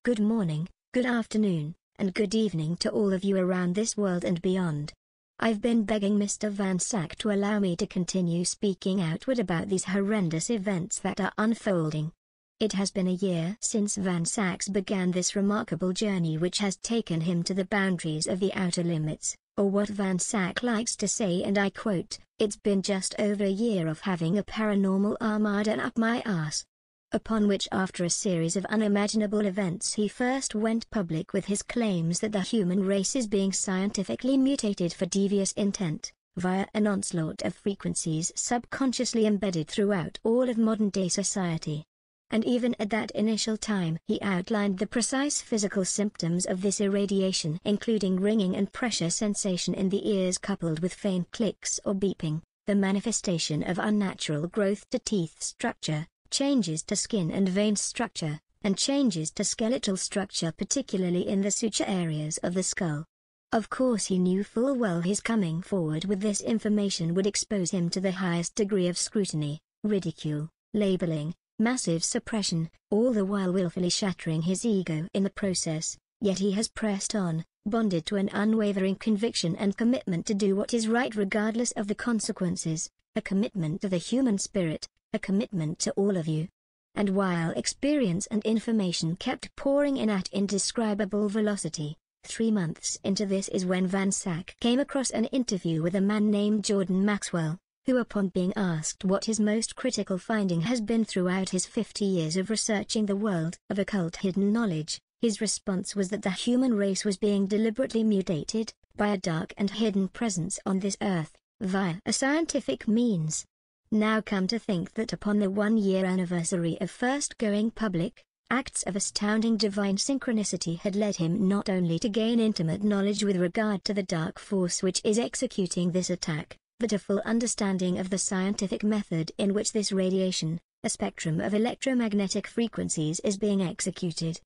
Good morning, good afternoon, and good evening to all of you around this world and beyond. I've been begging Mr. Van Sack to allow me to continue speaking outward about these horrendous events that are unfolding. It has been a year since Van Sack began this remarkable journey, which has taken him to the boundaries of the outer limits, or what Van Sack likes to say, and I quote, "It's been just over a year of having a paranormal armada up my ass." Upon which, after a series of unimaginable events, he first went public with his claims that the human race is being scientifically mutated for devious intent, via an onslaught of frequencies subconsciously embedded throughout all of modern-day society. And even at that initial time he outlined the precise physical symptoms of this irradiation, including ringing and pressure sensation in the ears coupled with faint clicks or beeping, the manifestation of unnatural growth to teeth structure, changes to skin and vein structure, and changes to skeletal structure, particularly in the suture areas of the skull. Of course he knew full well his coming forward with this information would expose him to the highest degree of scrutiny, ridicule, labeling, massive suppression, all the while willfully shattering his ego in the process, yet he has pressed on, bonded to an unwavering conviction and commitment to do what is right regardless of the consequences, a commitment to the human spirit, a commitment to all of you. And while experience and information kept pouring in at indescribable velocity, 3 months into this is when Van Sack came across an interview with a man named Jordan Maxwell, who, upon being asked what his most critical finding has been throughout his 50 years of researching the world of occult hidden knowledge, his response was that the human race was being deliberately mutated, by a dark and hidden presence on this earth, via a scientific means. Now come to think that upon the 1-year anniversary of first going public, acts of astounding divine synchronicity had led him not only to gain intimate knowledge with regard to the dark force which is executing this attack, but a full understanding of the scientific method in which this radiation, a spectrum of electromagnetic frequencies, is being executed.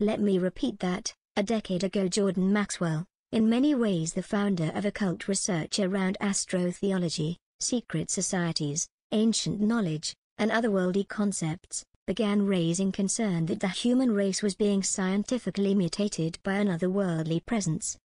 Let me repeat that, a decade ago Jordan Maxwell, in many ways the founder of occult research around astrotheology, secret societies, ancient knowledge, and otherworldly concepts, began raising concern that the human race was being scientifically mutated by an otherworldly presence.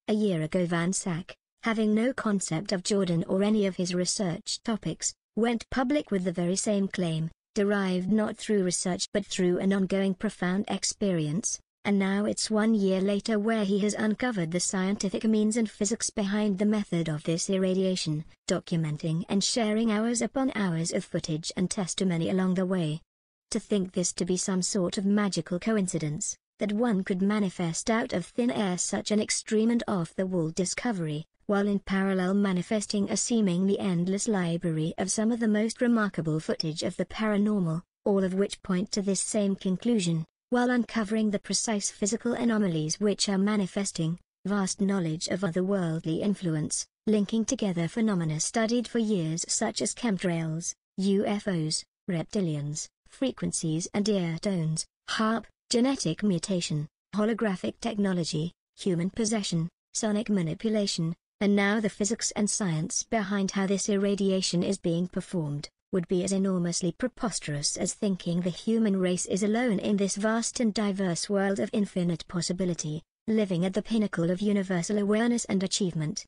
A year ago Van Sack, having no concept of Jordan or any of his research topics, went public with the very same claim, derived not through research but through an ongoing profound experience, and now it's 1 year later where he has uncovered the scientific means and physics behind the method of this irradiation, documenting and sharing hours upon hours of footage and testimony along the way. To think this to be some sort of magical coincidence, that one could manifest out of thin air such an extreme and off-the-wall discovery, while in parallel manifesting a seemingly endless library of some of the most remarkable footage of the paranormal, all of which point to this same conclusion, while uncovering the precise physical anomalies which are manifesting, vast knowledge of otherworldly influence, linking together phenomena studied for years such as chemtrails, UFOs, reptilians, frequencies and ear tones, harp, genetic mutation, holographic technology, human possession, sonic manipulation, and now the physics and science behind how this irradiation is being performed, would be as enormously preposterous as thinking the human race is alone in this vast and diverse world of infinite possibility, living at the pinnacle of universal awareness and achievement.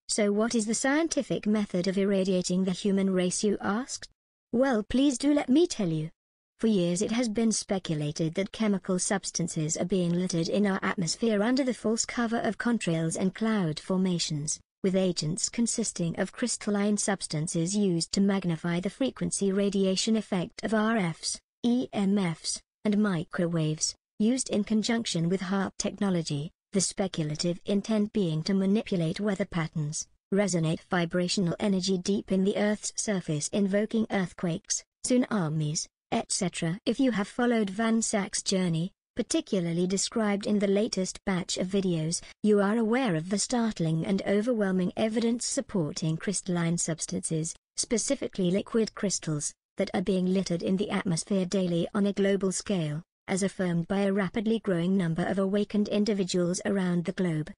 So what is the scientific method of irradiating the human race, you asked? Well, please do let me tell you. For years it has been speculated that chemical substances are being littered in our atmosphere under the false cover of contrails and cloud formations, with agents consisting of crystalline substances used to magnify the frequency radiation effect of RFs, EMFs, and microwaves, used in conjunction with HARP technology, the speculative intent being to manipulate weather patterns, resonate vibrational energy deep in the Earth's surface, invoking earthquakes, tsunamis, etc. If you have followed Van Sack's journey, particularly described in the latest batch of videos, you are aware of the startling and overwhelming evidence supporting crystalline substances, specifically liquid crystals, that are being littered in the atmosphere daily on a global scale, as affirmed by a rapidly growing number of awakened individuals around the globe.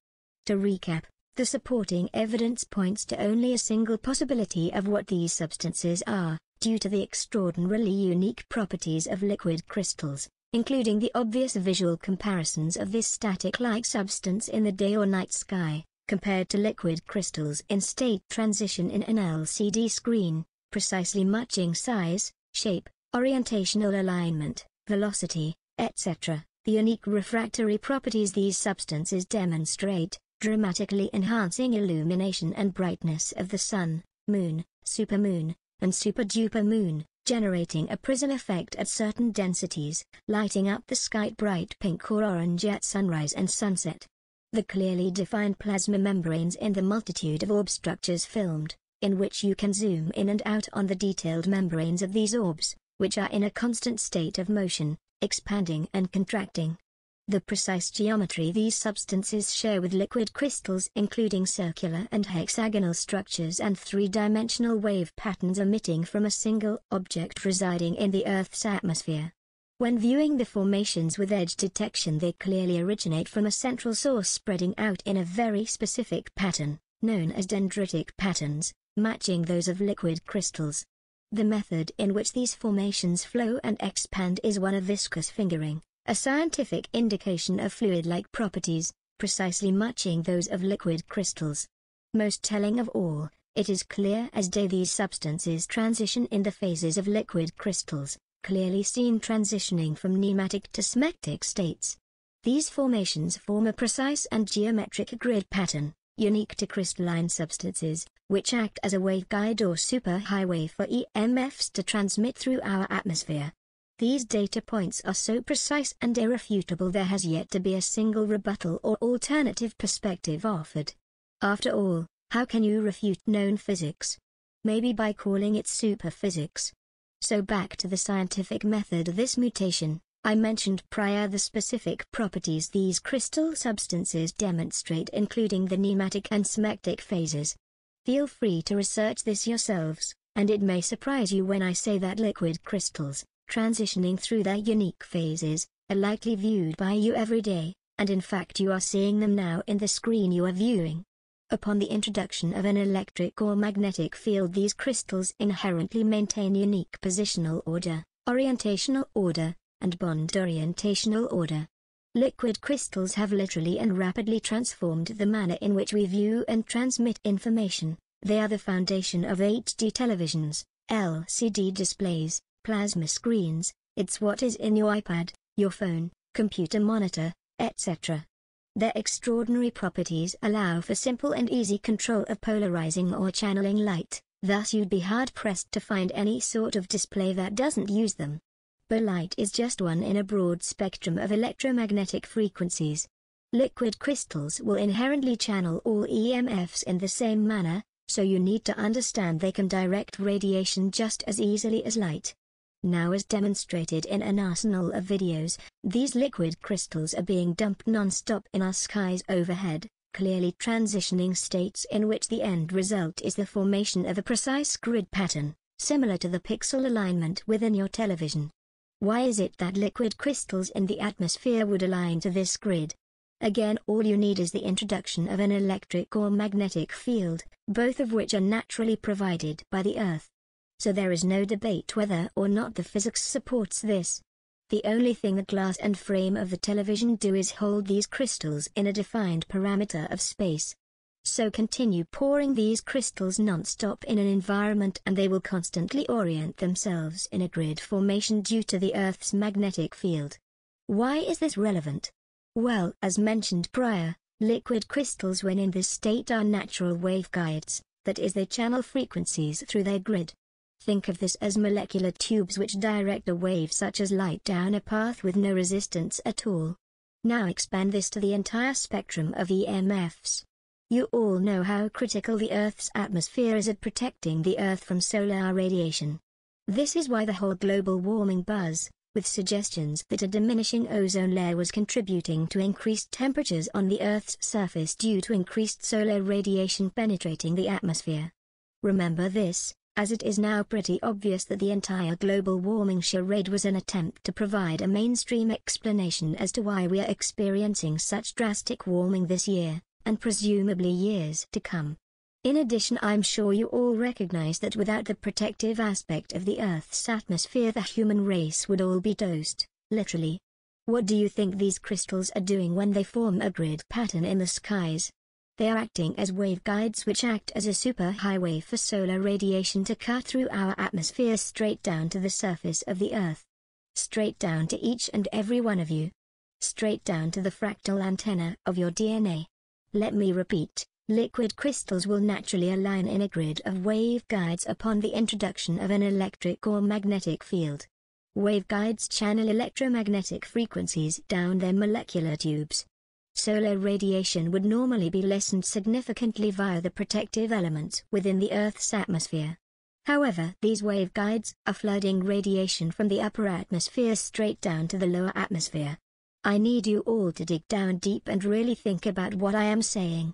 To recap, the supporting evidence points to only a single possibility of what these substances are, due to the extraordinarily unique properties of liquid crystals, including the obvious visual comparisons of this static-like substance in the day or night sky, compared to liquid crystals in state transition in an LCD screen, precisely matching size, shape, orientational alignment, velocity, etc. The unique refractory properties these substances demonstrate, dramatically enhancing illumination and brightness of the sun, moon, supermoon, and super-duper moon, generating a prism effect at certain densities, lighting up the sky bright pink or orange at sunrise and sunset. The clearly defined plasma membranes in the multitude of orb structures filmed, in which you can zoom in and out on the detailed membranes of these orbs, which are in a constant state of motion, expanding and contracting. The precise geometry these substances share with liquid crystals, including circular and hexagonal structures and three-dimensional wave patterns emitting from a single object residing in the Earth's atmosphere. When viewing the formations with edge detection, they clearly originate from a central source spreading out in a very specific pattern, known as dendritic patterns, matching those of liquid crystals. The method in which these formations flow and expand is one of viscous fingering, a scientific indication of fluid-like properties, precisely matching those of liquid crystals. Most telling of all, it is clear as day these substances transition in the phases of liquid crystals, clearly seen transitioning from nematic to smectic states. These formations form a precise and geometric grid pattern, unique to crystalline substances, which act as a waveguide or superhighway for EMFs to transmit through our atmosphere. These data points are so precise and irrefutable there has yet to be a single rebuttal or alternative perspective offered. After all, how can you refute known physics? Maybe by calling it superphysics. So back to the scientific method of this mutation. I mentioned prior the specific properties these crystal substances demonstrate, including the nematic and smectic phases. Feel free to research this yourselves, and it may surprise you when I say that liquid crystals, transitioning through their unique phases, are likely viewed by you every day, and in fact you are seeing them now in the screen you are viewing. Upon the introduction of an electric or magnetic field, these crystals inherently maintain unique positional order, orientational order, and bond orientational order. Liquid crystals have literally and rapidly transformed the manner in which we view and transmit information. They are the foundation of HD televisions, LCD displays, plasma screens. It's what is in your iPad, your phone, computer monitor, etc. Their extraordinary properties allow for simple and easy control of polarizing or channeling light, thus you'd be hard-pressed to find any sort of display that doesn't use them. But light is just one in a broad spectrum of electromagnetic frequencies. Liquid crystals will inherently channel all EMFs in the same manner, so you need to understand they can direct radiation just as easily as light. Now, as demonstrated in an arsenal of videos, these liquid crystals are being dumped non-stop in our skies overhead, clearly transitioning states in which the end result is the formation of a precise grid pattern, similar to the pixel alignment within your television. Why is it that liquid crystals in the atmosphere would align to this grid? Again, all you need is the introduction of an electric or magnetic field, both of which are naturally provided by the Earth. So there is no debate whether or not the physics supports this. The only thing the glass and frame of the television do is hold these crystals in a defined parameter of space. So continue pouring these crystals non-stop in an environment and they will constantly orient themselves in a grid formation due to the Earth's magnetic field. Why is this relevant? Well, as mentioned prior, liquid crystals when in this state are natural waveguides, that is, they channel frequencies through their grid. Think of this as molecular tubes which direct a wave such as light down a path with no resistance at all. Now expand this to the entire spectrum of EMFs. You all know how critical the Earth's atmosphere is at protecting the Earth from solar radiation. This is why the whole global warming buzz, with suggestions that a diminishing ozone layer was contributing to increased temperatures on the Earth's surface due to increased solar radiation penetrating the atmosphere. Remember this, as it is now pretty obvious that the entire global warming charade was an attempt to provide a mainstream explanation as to why we are experiencing such drastic warming this year, and presumably years to come. In addition, I'm sure you all recognize that without the protective aspect of the Earth's atmosphere the human race would all be toast, literally. What do you think these crystals are doing when they form a grid pattern in the skies? They are acting as waveguides which act as a superhighway for solar radiation to cut through our atmosphere straight down to the surface of the Earth. Straight down to each and every one of you. Straight down to the fractal antenna of your DNA. Let me repeat, liquid crystals will naturally align in a grid of waveguides upon the introduction of an electric or magnetic field. Waveguides channel electromagnetic frequencies down their molecular tubes. Solar radiation would normally be lessened significantly via the protective elements within the Earth's atmosphere. However, these waveguides are flooding radiation from the upper atmosphere straight down to the lower atmosphere. I need you all to dig down deep and really think about what I am saying.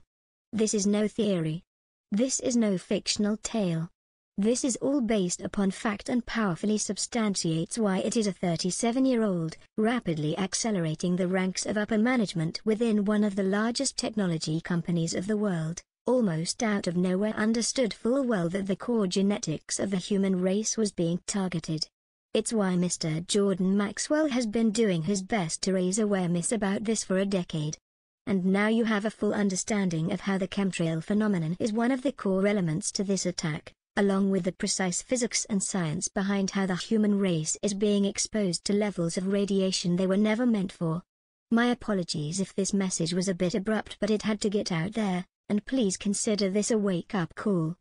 This is no theory. This is no fictional tale. This is all based upon fact and powerfully substantiates why it is a 37-year-old, rapidly accelerating the ranks of upper management within one of the largest technology companies of the world, almost out of nowhere understood full well that the core genetics of the human race was being targeted. It's why Mr. Jordan Maxwell has been doing his best to raise awareness about this for a decade. And now you have a full understanding of how the chemtrail phenomenon is one of the core elements to this attack, along with the precise physics and science behind how the human race is being exposed to levels of radiation they were never meant for. My apologies if this message was a bit abrupt, but it had to get out there, and please consider this a wake-up call.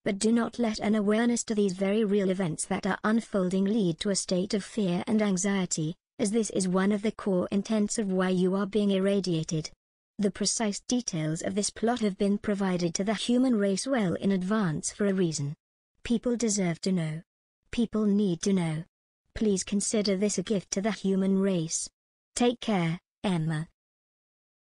But do not let an awareness to these very real events that are unfolding lead to a state of fear and anxiety, as this is one of the core intents of why you are being irradiated. The precise details of this plot have been provided to the human race well in advance for a reason. People deserve to know. People need to know. Please consider this a gift to the human race. Take care, Emma.